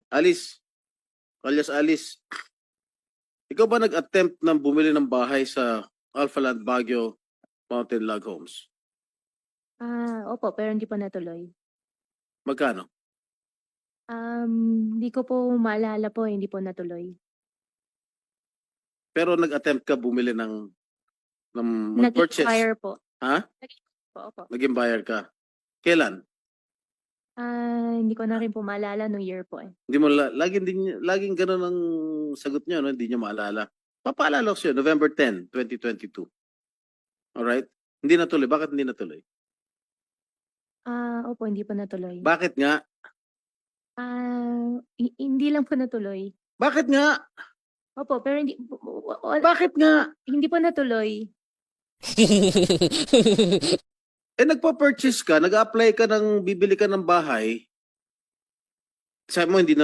Alice, alias Alice, ikaw ba nag-attempt na bumili ng bahay sa Alpha Land Baguio Mountain Log Homes? Opo, pero hindi po natuloy. Magkano? Hindi ko po maalala po, hindi po natuloy. Pero nag-attempt ka bumili ng mag-purchase. Nag-expire po. Ha? Opo. Naging buyer ka. Kailan? Hindi ko na rin po maalala no year po eh. Hindi mo laging ganun ang sagot niyo, no? Hindi niyo maalala. Papaalala ko sa'yo, November 10, 2022. Alright? Hindi natuloy. Bakit hindi natuloy? Opo, hindi po natuloy. Bakit nga? Hindi lang po natuloy. Bakit nga? Opo, pero hindi Bakit nga? hindi po natuloy. Nagpa-purchase ka, nag-apply ka ng bibili ka ng bahay. Sabi mo hindi na